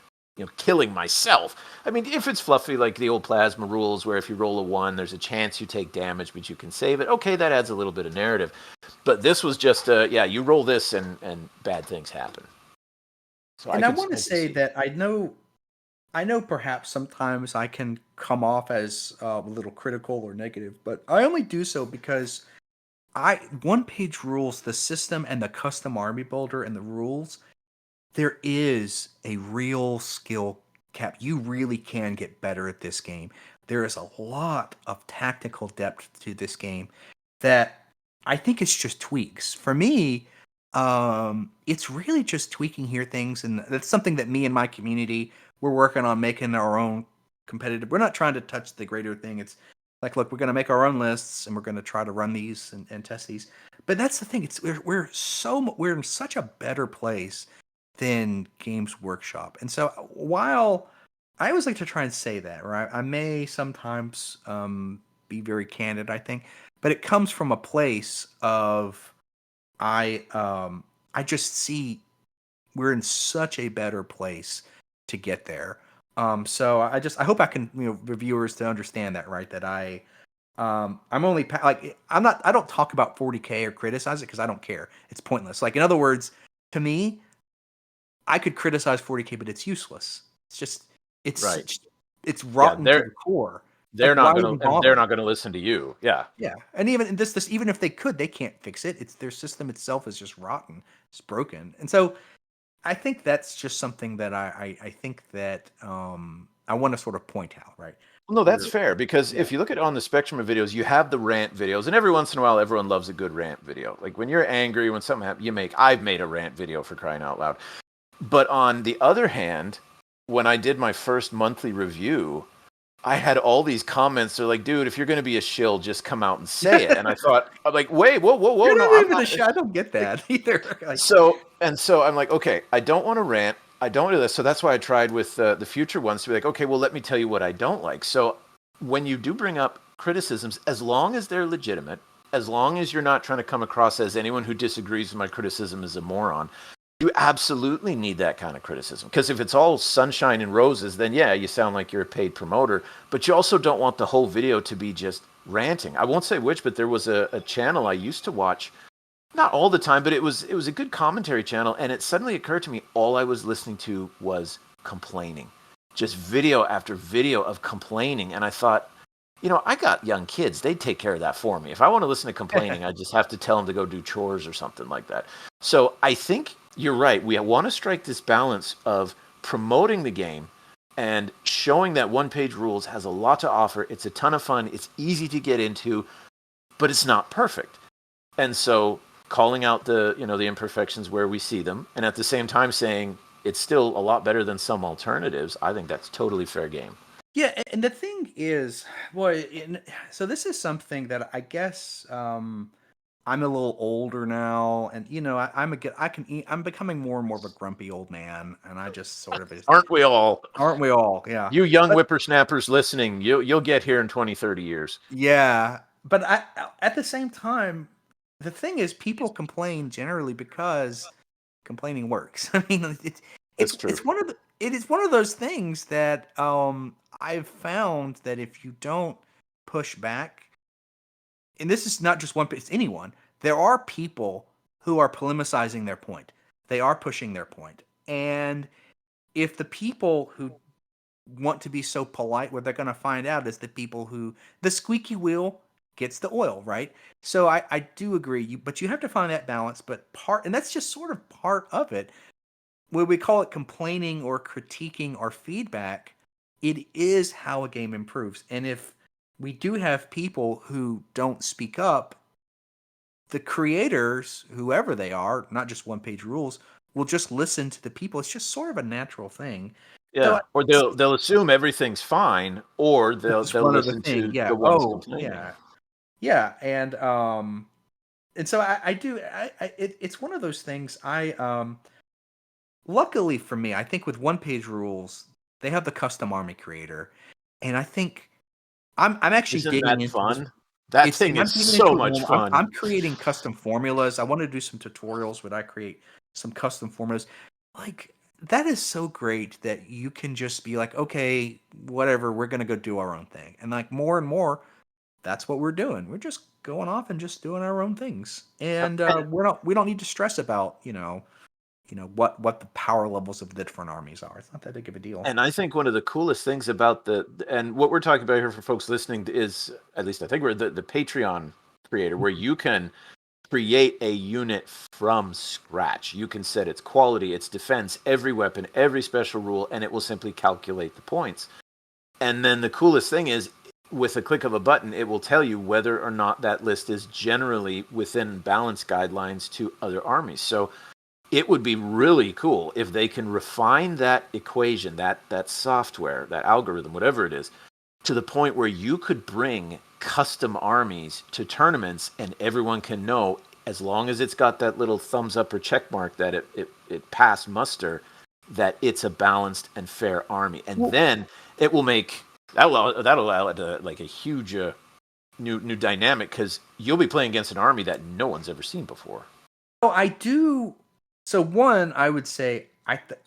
killing myself. I mean, if it's fluffy like the old plasma rules where if you roll a 1, there's a chance you take damage, but you can save it. Okay, that adds a little bit of narrative. But this was just, you roll this and bad things happen. So And I want to I can say see it. that I know perhaps sometimes I can come off as a little critical or negative, but I only do so because one page rules, the system and the custom army builder and the rules, there is a real skill cap. You really can get better at this game. There is a lot of tactical depth to this game that I think it's just tweaks. For me, it's really just tweaking here things, and that's something that me and my community we're working on making our own competitive. We're not trying to touch the greater thing. It's like, look, we're going to make our own lists, and we're going to try to run these and test these. But that's the thing. It's we're in such a better place than Games Workshop, and so while I always like to try and say that, right? I may sometimes be very candid, I think, but it comes from a place of I just see we're in such a better place to get there. So I hope I can reviewers to understand that, right? That I'm only like I don't talk about 40K or criticize it because I don't care. It's pointless. Like in other words, to me, I could criticize 40K, but it's useless. It's just Right. it's Yeah, rotten to the core. Like, they're why not gonna even and they're bother? not gonna listen to you. Yeah. Yeah, and even this even if they could, they can't fix it. It's their system itself is just rotten. It's broken, and so I think that's just something that I think that I want to sort of point out, right? No, that's Where fair because yeah, if you look at on the spectrum of videos, you have the rant videos, and every once in a while, everyone loves a good rant video. Like when you're angry, when something happens, I've made a rant video for crying out loud. But on the other hand, when I did my first monthly review, I had all these comments. They're like, "Dude, if you're going to be a shill, just come out and say it." And I thought, I'm like, "Wait, whoa, whoa, whoa, you're no, not I'm even a not." shit. I don't get that either. Like, So I'm like, okay, I don't want to rant. I don't do this. So that's why I tried with the future ones to be like, okay, well, let me tell you what I don't like. So when you do bring up criticisms, as long as they're legitimate, as long as you're not trying to come across as anyone who disagrees with my criticism is a moron, you absolutely need that kind of criticism. Because if it's all sunshine and roses, then yeah, you sound like you're a paid promoter. But you also don't want the whole video to be just ranting. I won't say which, but there was a channel I used to watch, not all the time, but it was a good commentary channel, and it suddenly occurred to me all I was listening to was complaining, just video after video of complaining, and I thought, I got young kids; they'd take care of that for me. If I want to listen to complaining, I just have to tell them to go do chores or something like that. So I think you're right. We want to strike this balance of promoting the game and showing that One Page Rules has a lot to offer. It's a ton of fun. It's easy to get into, but it's not perfect. And so calling out the imperfections where we see them, and at the same time saying it's still a lot better than some alternatives, I think that's totally fair game. yeah, and the thing is, well, so this is something that I guess I'm a little older now, and I can eat. I'm becoming more and more of a grumpy old man, and I just sort of Aren't we all? aren't we all? Yeah, You young but whippersnappers listening, you'll get here in 20, 30 years. yeah, but at the same time, the thing is, people complain generally because complaining works. I mean, That's true. it is one of those things that I've found that if you don't push back, and this is not just it's anyone, there are people who are polemicizing their point. They are pushing their point. And if the people who want to be so polite, what they're going to find out is the people who the squeaky wheel gets the oil, right? So I do agree, but you have to find that balance. But and that's just sort of part of it. When we call it complaining or critiquing or feedback, it is how a game improves. And if we do have people who don't speak up, the creators, whoever they are, not just One Page Rules, will just listen to the people. It's just sort of a natural thing. So Yeah, or they'll assume everything's fine, or this they'll is they'll one of the listen things. to Yeah. the ones Oh, complaining. yeah. Yeah. And so I do. It's one of those things. Luckily for me, I think with One Page Rules, they have the custom army creator, and I think I'm actually Isn't digging that into this. fun? That It's thing and I'm is digging so into it much more. fun. I'm creating custom formulas. I want to do some tutorials where I create some custom formulas. Like that is so great that you can just be like, okay, whatever, we're gonna go do our own thing. And like more and more, that's what we're doing. We're just going off and just doing our own things. And And we don't need to stress about, what the power levels of the different armies are. It's not that big of a deal. And I think one of the coolest things about and what we're talking about here for folks listening is, at least I think we're the Patreon creator, where you can create a unit from scratch. You can set its quality, its defense, every weapon, every special rule, and it will simply calculate the points. And then the coolest thing is, with a click of a button, it will tell you whether or not that list is generally within balance guidelines to other armies. So it would be really cool if they can refine that equation, that software, that algorithm, whatever it is, to the point where you could bring custom armies to tournaments and everyone can know, as long as it's got that little thumbs up or check mark that it passed muster, that it's a balanced and fair army. And Well, then it will make that'll allow it to like a huge new dynamic, because you'll be playing against an army that no one's ever seen before. so I do. So one, I would say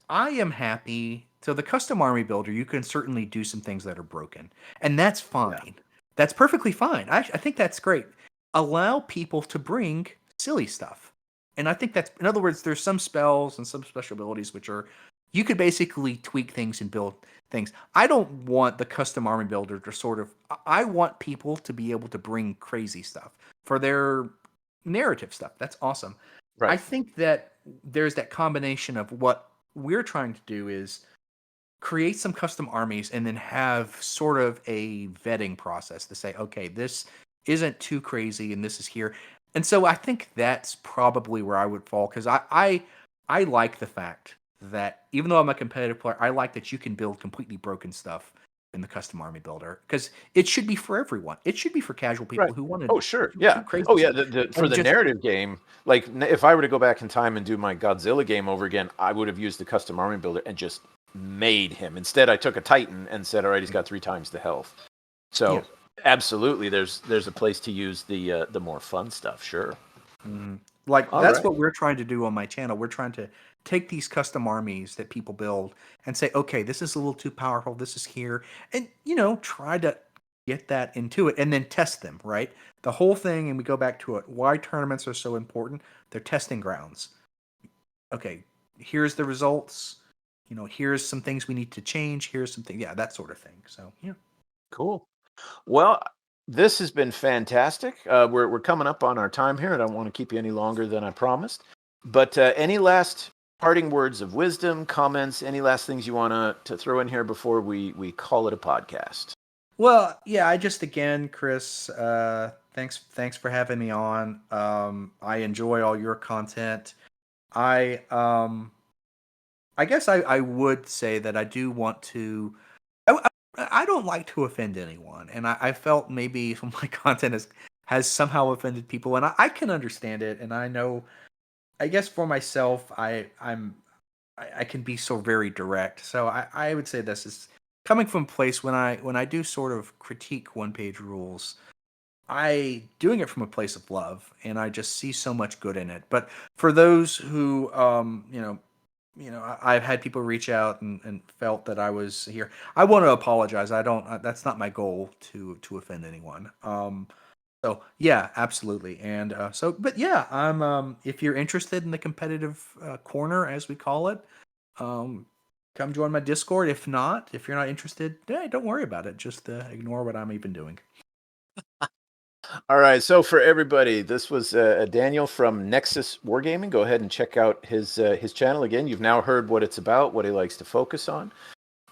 I am happy. So the custom army builder, you can certainly do some things that are broken, and that's Yeah. fine. That's perfectly fine. I think that's great. Allow people to bring silly stuff, and I think that's, in other words, there's some spells and some special abilities which are you could basically tweak things and build. things. I don't want the custom army builder to sort of. I want people to be able to bring crazy stuff for their narrative stuff. That's awesome. I Right. think that there's that combination of what we're trying to do is create some custom armies and then have sort of a vetting process to say, okay, this isn't too crazy and this is here. And so I think that's probably where I would fall because I like the fact that even though I'm a competitive player, I like that you can build completely broken stuff in the custom army builder because it should be for everyone. It should be for casual people Right. who want to Oh, sure. Yeah. do crazy Oh, yeah. stuff. For And the just narrative game, like if I were to go back in time and do my Godzilla game over again, I would have used the custom army builder and just made him. Instead, I took a Titan and said, all right, he's got 3 times the health. yeah. So absolutely, there's a place to use the more fun stuff. Sure. Like All that's right. what we're trying to do on my channel. We're trying to take these custom armies that people build and say, okay, this is a little too powerful. This is here, and try to get that into it and then test them. Right, the whole thing, and we go back to it. Why tournaments are so important? They're testing grounds. Okay, here's the results. Here's some things we need to change. Here's something, yeah, that sort of thing. So yeah. Cool. Well, this has been fantastic. We're coming up on our time here. I don't want to keep you any longer than I promised. But any last parting words of wisdom, comments, any last things you want to throw in here before we call it a podcast? Well, yeah, I just again, Chris, thanks for having me on. I enjoy all your content. I I guess I would say that I do want to. I don't like to offend anyone, and I felt maybe some of my content has somehow offended people, and I can understand it, and I know. I guess for myself, I can be so very direct. So I would say this is coming from a place when I do sort of critique one page rules. I doing it from a place of love, and I just see so much good in it. But for those who, I've had people reach out and felt that I was here. I want to apologize. I don't. That's not my goal to offend anyone. So yeah, absolutely. And but yeah, I'm. If you're interested in the competitive corner, as we call it, come join my Discord. If not, if you're not interested, don't worry about it. Just ignore what I'm even doing. All right. So for everybody, this was Daniel from Nexus Wargaming. Go ahead and check out his channel again. You've now heard what it's about, what he likes to focus on.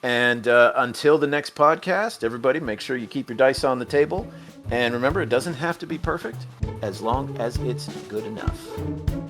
And until the next podcast, everybody, make sure you keep your dice on the table. And remember, it doesn't have to be perfect as long as it's good enough.